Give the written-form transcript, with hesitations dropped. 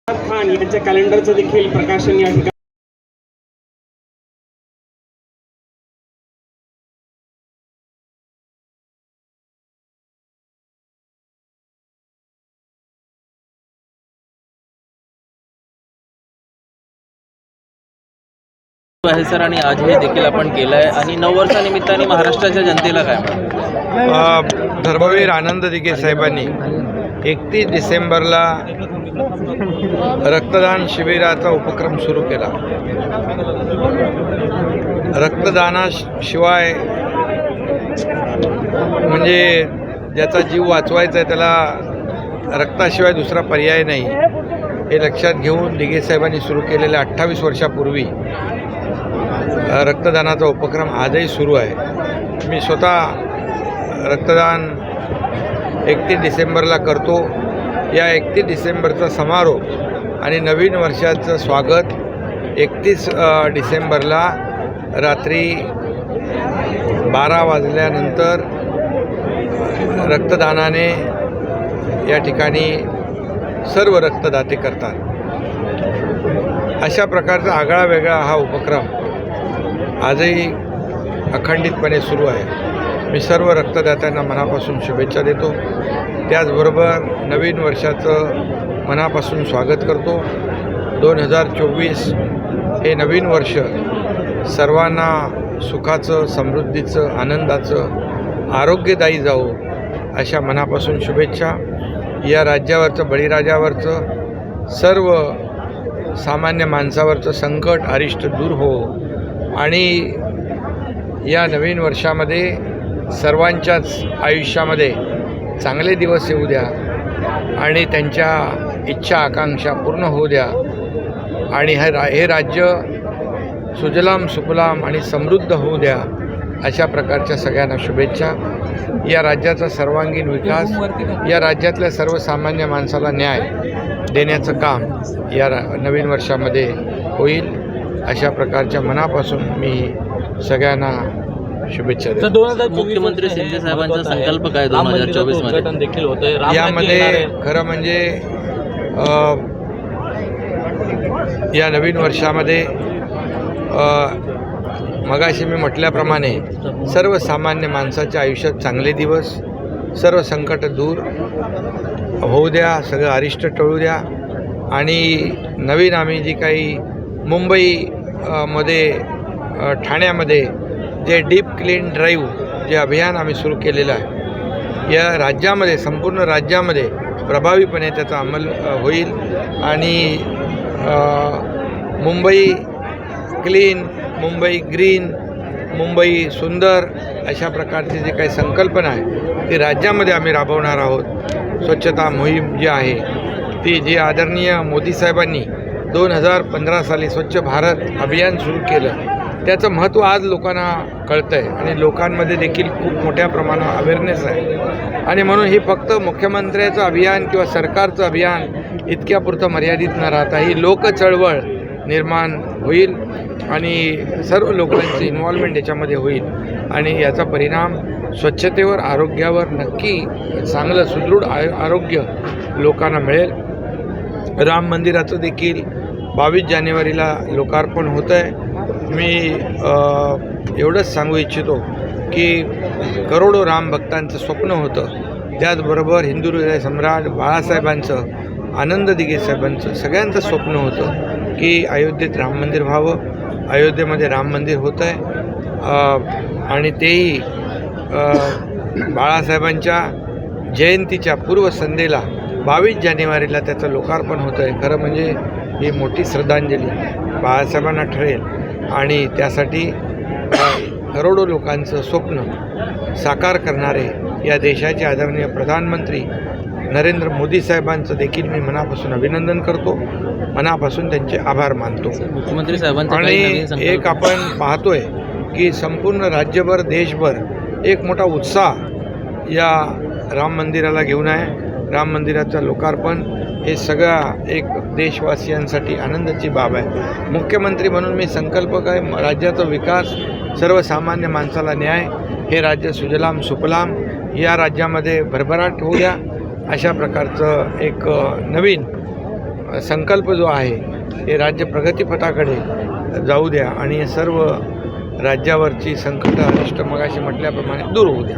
खान यांच्या कॅलेंडरचं देखील प्रकाशन या ठिकाणी आहे सर, आणि आज हे देखील आपण केलं आहे. आणि नववर्षानिमित्ताने महाराष्ट्राच्या जनतेला काय म्हणतात? धर्मवीर आनंद दिघे साहेबांनी 31 डिसेंबरला रक्तदान शिबिराचा उपक्रम सुरू केला. रक्तदानाशिवाय म्हणजे ज्याचा जीव वाचवायचा आहे त्याला रक्ताशिवाय दुसरा पर्याय नाही, हे लक्षात घेऊन दिघे साहेबांनी सुरू केलेल्या 28 वर्षापूर्वी रक्तदानाचा उपक्रम आजही सुरू आहे. मी स्वतः रक्तदान 31 डिसेंबरला करतो. या 31 डिसेंबरचा समारोप आणि नवीन वर्षाचं स्वागत 31 डिसेंबरला रात्री 12 वाजल्यानंतर रक्तदानाने या ठिकाणी सर्व रक्तदाते करतात. अशा प्रकारचा आगळा वेगळा हा उपक्रम आजही अखंडितपणे सुरू आहे. मी सर्व रक्तदात्यांना मनापासून शुभेच्छा देतो. त्याचबरोबर नवीन वर्षाचं मनापासून स्वागत करतो. 2024 हे नवीन वर्ष सर्वांना सुखाचं, समृद्धीचं, आनंदाचं, आरोग्यदायी जावो अशा मनापासून शुभेच्छा. या राज्यावरचं, बळीराजावरचं, सर्व सामान्य माणसावरचं संकट अरिष्ट दूर हो आणि या नवीन वर्षामध्ये सर्वांच्याच आयुष्यामध्ये चांगले दिवस येऊ द्या आणि त्यांच्या इच्छा आकांक्षा पूर्ण होऊ द्या आणि हे राज्य सुजलाम सुफलाम आणि समृद्ध होऊ द्या अशा प्रकारच्या सगळ्यांना शुभेच्छा. या राज्याचा सर्वांगीण विकास, या राज्यातल्या सर्वसामान्य माणसाला न्याय देण्याचं काम या नवीन वर्षामध्ये होईल अशा प्रकारच्या मनापासून मी सगळ्यांना शुभेच्छा देतो. मुख्यमंत्री शिंदे साहेबांचा संकल्प काय 2024 मध्ये देखील होतंय? यामध्ये खरं म्हणजे या नवीन वर्षामध्ये मगाशी मी म्हटल्याप्रमाणे सर्वसामान्य माणसाच्या आयुष्यात चांगले दिवस, सर्व संकट दूर होऊ द्या, सगळं अरिष्ट टळू द्या आणि नवीन आम्ही जी काही मुंबई मध्ये ठाण्यामध्ये जे डीप क्लीन ड्राईव्ह जे अभियान आम्ही सुरू केलेलं आहे, या राज्यामध्ये, संपूर्ण राज्यामध्ये प्रभावीपणे त्याचा अंमल होईल आणि मुंबई क्लीन, मुंबई ग्रीन, मुंबई सुंदर अशा प्रकारची जी काही संकल्पना आहे ती राज्यामध्ये आम्ही राबवणार आहोत. स्वच्छता मोहीम जी आहे ती, जी आदरणीय मोदी साहेबांनी 2015 साली स्वच्छ भारत अभियान सुरू केलं, त्याचं महत्त्व आज लोकांना कळतं आहे आणि लोकांमध्ये देखील खूप मोठ्या प्रमाणावर अवेअरनेस आहे. आणि म्हणून ही फक्त मुख्यमंत्र्याचं अभियान किंवा सरकारचं अभियान इतक्यापुरतं मर्यादित न राहता ही लोक चळवळ निर्माण होईल आणि सर्व लोकांची इन्व्हॉल्वमेंट याच्यामध्ये होईल आणि याचा परिणाम स्वच्छतेवर, आरोग्यावर नक्की चांगलं सुदृढ आरोग्य लोकांना मिळेल. राम मंदिराचं देखील 22 जानेवारीला लोकार्पण होतं आहे. मी एवढंच सांगू इच्छितो की करोडो राम भक्तांचं स्वप्न होतं. त्याचबरोबर हिंदू हृदय सम्राट बाळासाहेबांचं, आनंद दिघे साहेबांचं, सगळ्यांचं स्वप्न होतं की अयोध्येत राम मंदिर व्हावं. अयोध्येमध्ये राम मंदिर होतं आहे आणि तेही बाळासाहेबांच्या जयंतीच्या पूर्वसंध्येला 22 जानेवारीला त्याचं लोकार्पण होतं आहे. खरं म्हणजे ही मोठी श्रद्धांजली बाळासाहेबांना ठरेल आणि त्यासाठी करोडो लोकांचं स्वप्न साकार करणारे या देशाचे आदरणीय प्रधानमंत्री नरेंद्र मोदी साहेबांचं देखील मी मनापासून अभिनंदन करतो, मनापासून त्यांचे आभार मानतो. मुख्यमंत्री साहेबांचा आणि एक आपण पाहतोय की संपूर्ण राज्यभर, देशभर एक मोठा उत्साह या राम मंदिराला घेऊन आहे. राम मंदिराचं लोकार्पण हे सगळ्या एक देशवासियांसाठी आनंदाची बाब आहे. मुख्यमंत्री म्हणून मी संकल्प काय, राज्याचा विकास, सर्वसामान्य माणसाला न्याय, हे राज्य सुजलाम सुफलाम, या राज्यामध्ये भरभराट होऊ द्या अशा प्रकारचं एक नवीन संकल्प जो आहे हे राज्य प्रगतीपथाकडे जाऊ द्या आणि सर्व राज्यावरची संकट अनिष्ट मगाशी म्हटल्याप्रमाणे दूर होऊ द्या.